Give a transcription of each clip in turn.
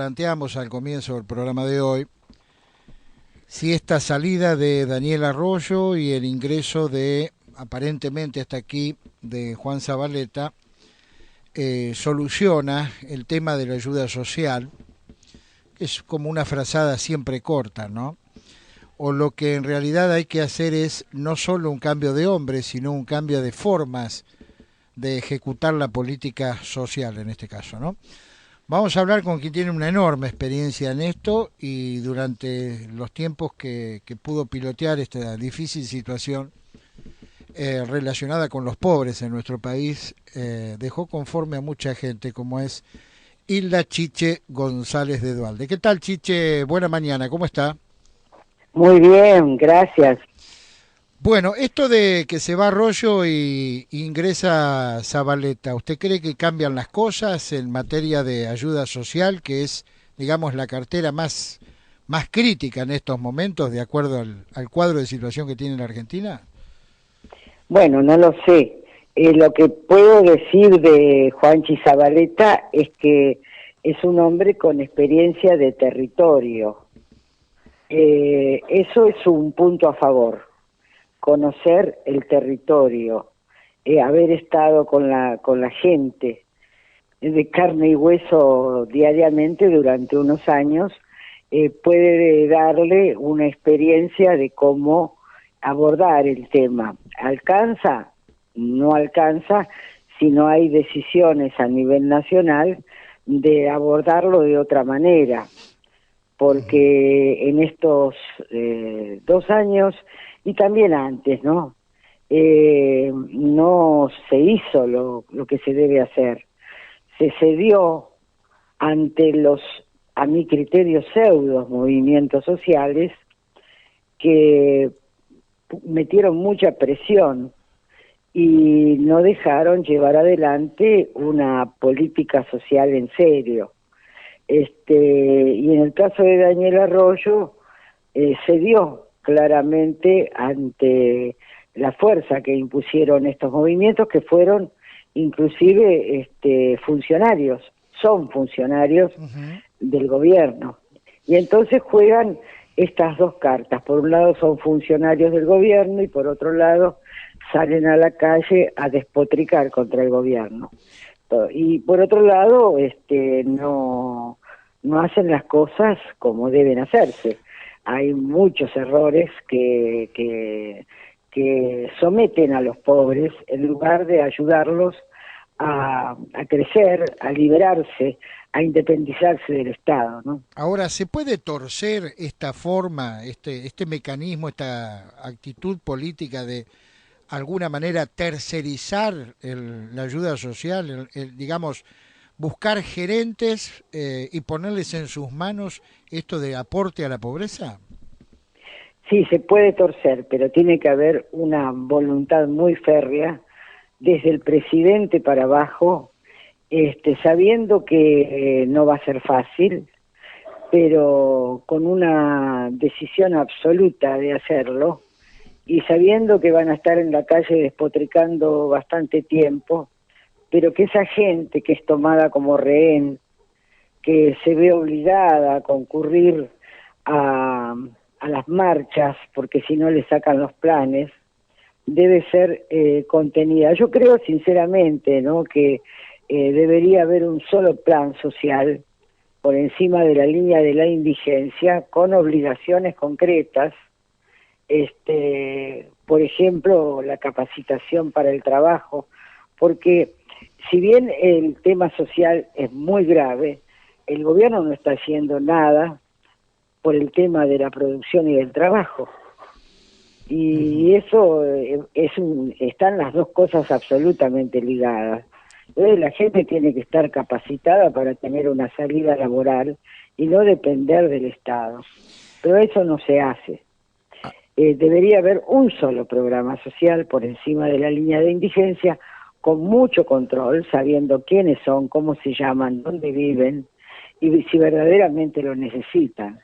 planteamos al comienzo del programa de hoy, si esta salida de Daniel Arroyo y el ingreso de, aparentemente hasta aquí, de Juan Zabaleta, soluciona el tema de la ayuda social, que es como una frazada siempre corta, ¿no? O lo que en realidad hay que hacer es no solo un cambio de hombres, sino un cambio de formas de ejecutar la política social en este caso, ¿no? Vamos a hablar con quien tiene una enorme experiencia en esto y durante los tiempos que pudo pilotear esta difícil situación relacionada con los pobres en nuestro país, dejó conforme a mucha gente, como es Hilda Chiche González de Dualde. ¿Qué tal, Chiche? Buena mañana, ¿cómo está? Muy bien, gracias. Bueno, esto de que se va Arroyo y ingresa Zabaleta, ¿usted cree que cambian las cosas en materia de ayuda social, que es, digamos, la cartera más crítica en estos momentos, de acuerdo al cuadro de situación que tiene la Argentina? Bueno, no lo sé. Lo que puedo decir de Juanchi Zabaleta es que es un hombre con experiencia de territorio. Eso es un punto a favor, conocer el territorio, haber estado con la gente de carne y hueso diariamente durante unos años, puede darle una experiencia de cómo abordar el tema. ¿Alcanza? No alcanza si no hay decisiones a nivel nacional de abordarlo de otra manera, porque en estos 2 años y también antes, ¿no? No se hizo lo que se debe hacer. Se cedió ante los, a mi criterio, pseudos movimientos sociales que metieron mucha presión y no dejaron llevar adelante una política social en serio. Y en el caso de Daniel Arroyo, se dio claramente ante la fuerza que impusieron estos movimientos, que fueron inclusive funcionarios, son funcionarios Uh-huh. del gobierno. Y entonces juegan estas dos cartas. Por un lado son funcionarios del gobierno y por otro lado salen a la calle a despotricar contra el gobierno. Y por otro lado, no hacen las cosas como deben hacerse. Hay muchos errores que someten a los pobres en lugar de ayudarlos a crecer, a liberarse, a independizarse del Estado, ¿no? Ahora, ¿se puede torcer esta forma, este mecanismo, esta actitud política de alguna manera tercerizar la ayuda social, digamos, buscar gerentes y ponerles en sus manos esto de aporte a la pobreza? Sí, se puede torcer, pero tiene que haber una voluntad muy férrea desde el presidente para abajo, sabiendo que no va a ser fácil, pero con una decisión absoluta de hacerlo y sabiendo que van a estar en la calle despotricando bastante tiempo, pero que esa gente que es tomada como rehén, que se ve obligada a concurrir a las marchas, porque si no le sacan los planes, debe ser contenida. Yo creo sinceramente, ¿no?, que debería haber un solo plan social por encima de la línea de la indigencia, con obligaciones concretas, por ejemplo, la capacitación para el trabajo, porque si bien el tema social es muy grave, el gobierno no está haciendo nada por el tema de la producción y del trabajo. Y eso están las dos cosas absolutamente ligadas. Entonces la gente tiene que estar capacitada para tener una salida laboral y no depender del Estado. Pero eso no se hace. Debería haber un solo programa social por encima de la línea de indigencia, con mucho control, sabiendo quiénes son, cómo se llaman, dónde viven y si verdaderamente lo necesitan.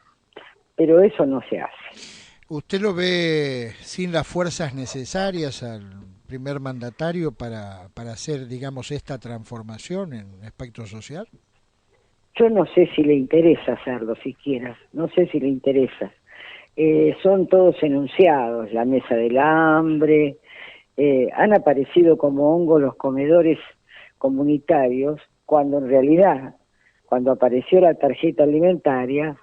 Pero eso no se hace. ¿Usted lo ve sin las fuerzas necesarias al primer mandatario para hacer, digamos, esta transformación en aspecto social? Yo no sé si le interesa hacerlo siquiera, no sé si le interesa. Son todos enunciados, la mesa del hambre, han aparecido como hongos los comedores comunitarios, cuando en realidad, cuando apareció la tarjeta alimentaria,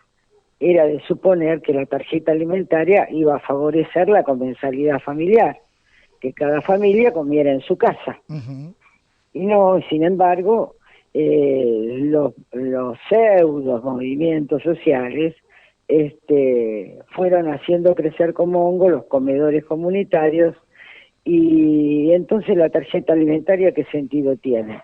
era de suponer que la tarjeta alimentaria iba a favorecer la comensalidad familiar, que cada familia comiera en su casa. Ujú. Y no, sin embargo, los pseudos movimientos sociales fueron haciendo crecer como hongo los comedores comunitarios, y entonces la tarjeta alimentaria, ¿qué sentido tiene?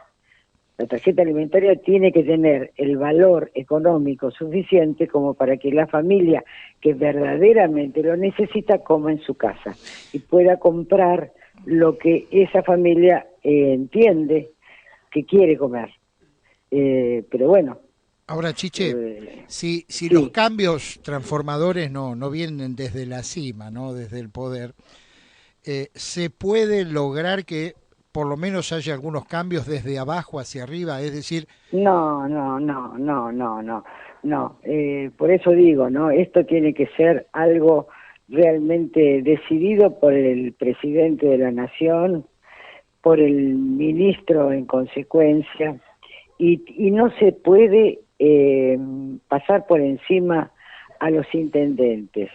La tarjeta alimentaria tiene que tener el valor económico suficiente como para que la familia que verdaderamente lo necesita coma en su casa y pueda comprar lo que esa familia entiende que quiere comer. Pero bueno, Ahora, Chiche, si los sí, cambios transformadores no vienen desde la cima, ¿no? Desde el poder, se puede lograr que por lo menos haya algunos cambios desde abajo hacia arriba, es decir, no. Por eso digo, ¿no? Esto tiene que ser algo realmente decidido por el presidente de la Nación, por el ministro en consecuencia, y no se puede pasar por encima a los intendentes.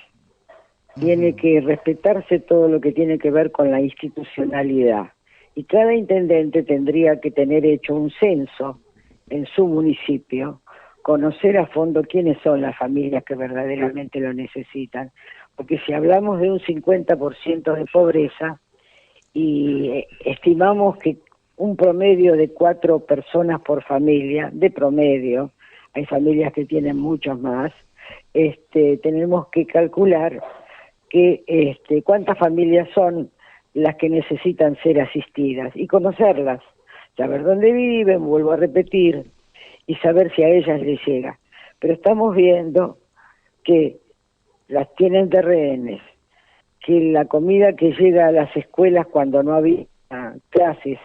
Tiene ujú, que respetarse todo lo que tiene que ver con la institucionalidad. Y cada intendente tendría que tener hecho un censo en su municipio, conocer a fondo quiénes son las familias que verdaderamente lo necesitan. Porque si hablamos de un 50% de pobreza y estimamos que un promedio de 4 personas por familia, de promedio, hay familias que tienen muchos más, tenemos que calcular que cuántas familias son las que necesitan ser asistidas y conocerlas, saber dónde viven, vuelvo a repetir, y saber si a ellas les llega. Pero estamos viendo que las tienen de rehenes, que la comida que llega a las escuelas cuando no había clases,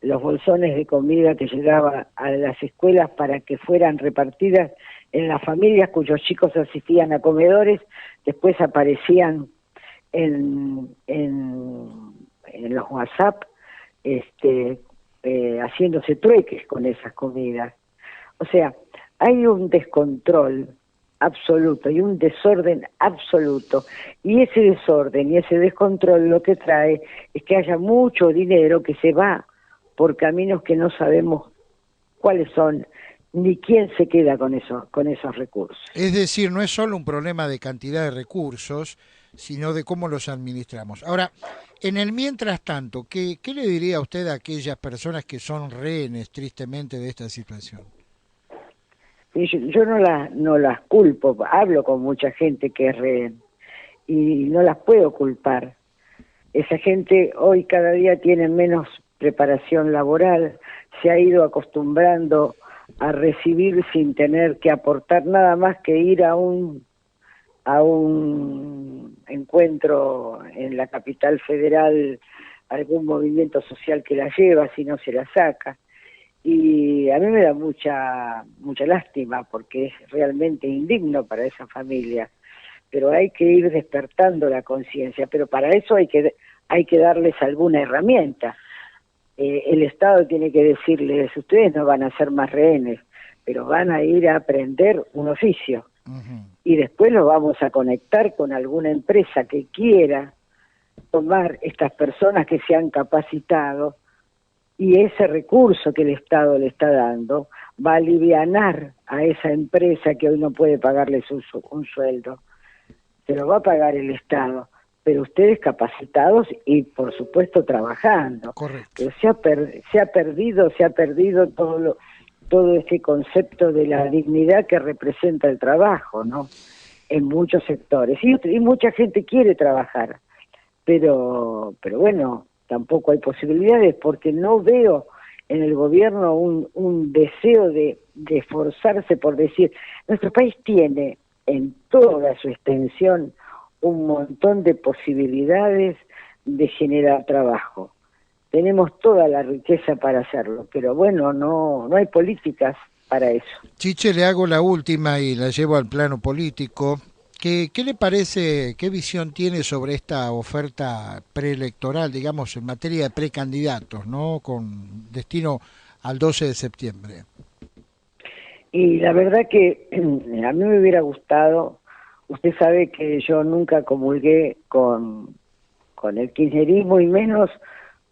los bolsones de comida que llegaban a las escuelas para que fueran repartidas en las familias cuyos chicos asistían a comedores, después aparecían en los WhatsApp haciéndose trueques con esas comidas. O sea, hay un descontrol absoluto y un desorden absoluto, y ese desorden y ese descontrol lo que trae es que haya mucho dinero que se va por caminos que no sabemos cuáles son ni quién se queda con esos recursos. es decir, no es solo un problema de cantidad de recursos, sino de cómo los administramos. Ahora, en el mientras tanto, ¿qué le diría usted a aquellas personas que son rehenes tristemente de esta situación? Y yo no las culpo, hablo con mucha gente que es rehén y no las puedo culpar. Esa gente hoy cada día tiene menos preparación laboral, se ha ido acostumbrando a recibir sin tener que aportar nada más que ir a un encuentro en la capital federal, algún movimiento social que la lleva, si no se la saca. Y a mí me da mucha lástima porque es realmente indigno para esa familia, pero hay que ir despertando la conciencia, pero para eso hay que darles alguna herramienta. El Estado tiene que decirles, ustedes no van a ser más rehenes, pero van a ir a aprender un oficio, Ujú. y después los vamos a conectar con alguna empresa que quiera tomar estas personas que se han capacitado, y ese recurso que el Estado le está dando va a alivianar a esa empresa que hoy no puede pagarles un sueldo. Se lo va a pagar el Estado, pero ustedes capacitados y por supuesto trabajando. Correcto. Pero se ha perdido todo ese concepto de la dignidad que representa el trabajo, ¿no? En muchos sectores. Y mucha gente quiere trabajar, pero bueno, tampoco hay posibilidades porque no veo en el gobierno un deseo de esforzarse por decir, nuestro país tiene en toda su extensión un montón de posibilidades de generar trabajo. Tenemos toda la riqueza para hacerlo, pero bueno, no hay políticas para eso. Chiche, le hago la última y la llevo al plano político. ¿Qué le parece, qué visión tiene sobre esta oferta preelectoral, digamos, en materia de precandidatos, ¿no? Con destino al 12 de septiembre. Y la verdad que a mí me hubiera gustado, usted sabe que yo nunca comulgué con el kirchnerismo y menos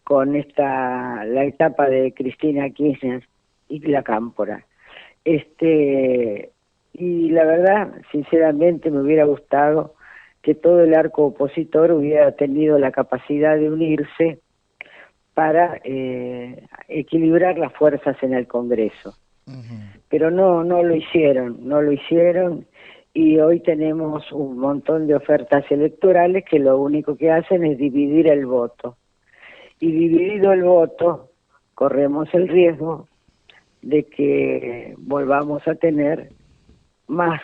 con la etapa de Cristina Kirchner y la Cámpora. Y la verdad, sinceramente, me hubiera gustado que todo el arco opositor hubiera tenido la capacidad de unirse para equilibrar las fuerzas en el Congreso. Pero no lo hicieron, y hoy tenemos un montón de ofertas electorales que lo único que hacen es dividir el voto. Y dividido el voto, corremos el riesgo de que volvamos a tener más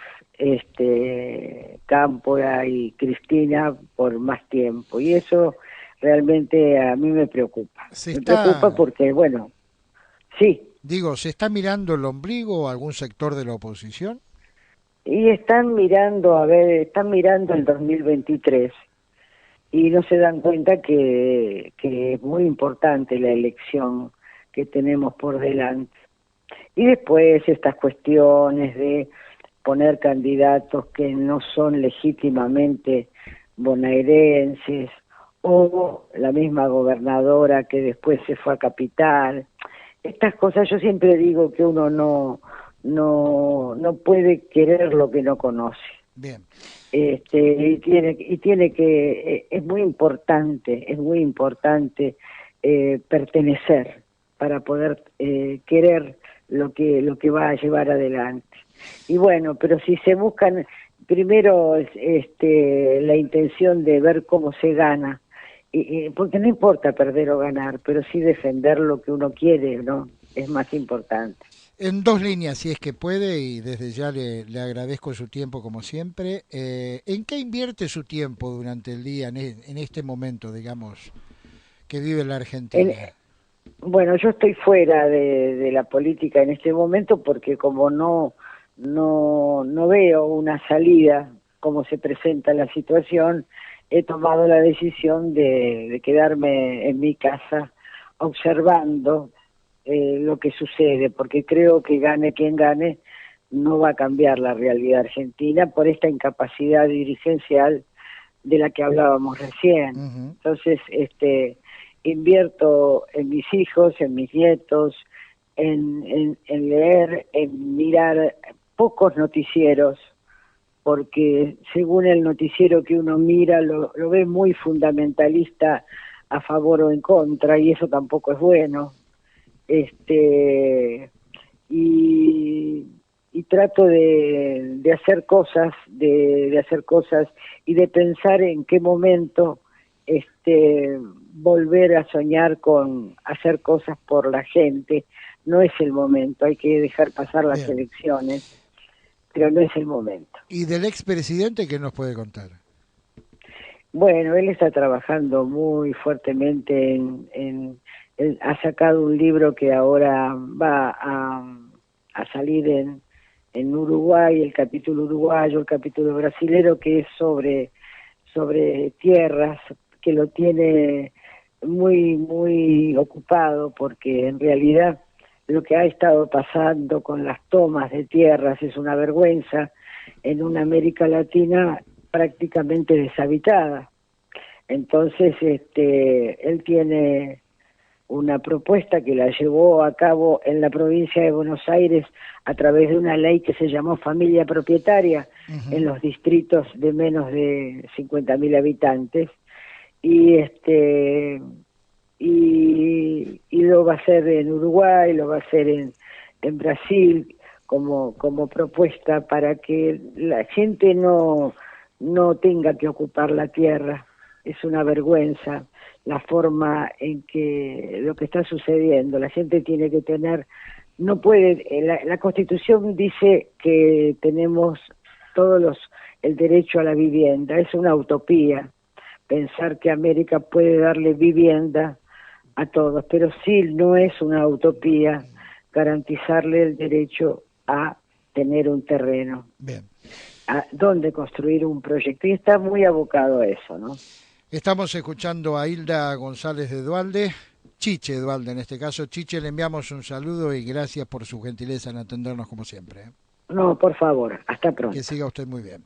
Cámpora y Cristina por más tiempo, y eso realmente a mí me preocupa. Preocupa porque, bueno, sí. Digo, ¿se está mirando el ombligo a algún sector de la oposición? Y están mirando el 2023 y no se dan cuenta que es muy importante la elección que tenemos por delante. Y después estas cuestiones de poner candidatos que no son legítimamente bonaerenses, o la misma gobernadora que después se fue a Capital. Estas cosas, yo siempre digo que uno no puede querer lo que no conoce. Bien. Y tiene que, es muy importante pertenecer para poder querer lo que va a llevar adelante. Y bueno, pero si se buscan primero la intención de ver cómo se gana, porque no importa perder o ganar, pero sí defender lo que uno quiere, ¿no? Es más importante. En dos líneas, si es que puede, y desde ya le agradezco su tiempo como siempre. ¿En qué invierte su tiempo durante el día en este momento, digamos, que vive la Argentina? Bueno, yo estoy fuera de la política en este momento porque como no veo una salida, como se presenta la situación, he tomado la decisión de quedarme en mi casa observando lo que sucede, porque creo que gane quien gane, no va a cambiar la realidad argentina por esta incapacidad dirigencial de la que hablábamos recién. Entonces, invierto en mis hijos, en mis nietos, en leer, en mirar pocos noticieros, porque según el noticiero que uno mira lo ve muy fundamentalista a favor o en contra, y eso tampoco es bueno. Y trato de hacer cosas, de hacer cosas y de pensar en qué momento volver a soñar con hacer cosas por la gente. No es el momento, hay que dejar pasar las elecciones, pero no es el momento. ¿Y del expresidente qué nos puede contar? Bueno, él está trabajando muy fuertemente ha sacado un libro que ahora va a salir en Uruguay, el capítulo uruguayo, el capítulo brasilero, que es sobre tierras, que lo tiene muy ocupado, porque en realidad lo que ha estado pasando con las tomas de tierras es una vergüenza en una América Latina prácticamente deshabitada. Entonces, él tiene una propuesta que la llevó a cabo en la provincia de Buenos Aires a través de una ley que se llamó familia propietaria en los distritos de menos de 50.000 habitantes, y lo va a hacer en Uruguay, lo va a hacer en Brasil como propuesta para que la gente no tenga que ocupar la tierra. Es una vergüenza la forma en que lo que está sucediendo. La gente tiene que tener, no puede, la Constitución dice que tenemos todos el derecho a la vivienda. Es una utopía pensar que América puede darle vivienda a todos, pero sí no es una utopía garantizarle el derecho a tener un terreno, Bien. a donde construir un proyecto, y está muy abocado a eso, ¿no? Estamos escuchando a Hilda González de Dualde, Chiche Dualde en este caso. Chiche, le enviamos un saludo y gracias por su gentileza en atendernos como siempre. No, por favor, hasta pronto. Que siga usted muy bien.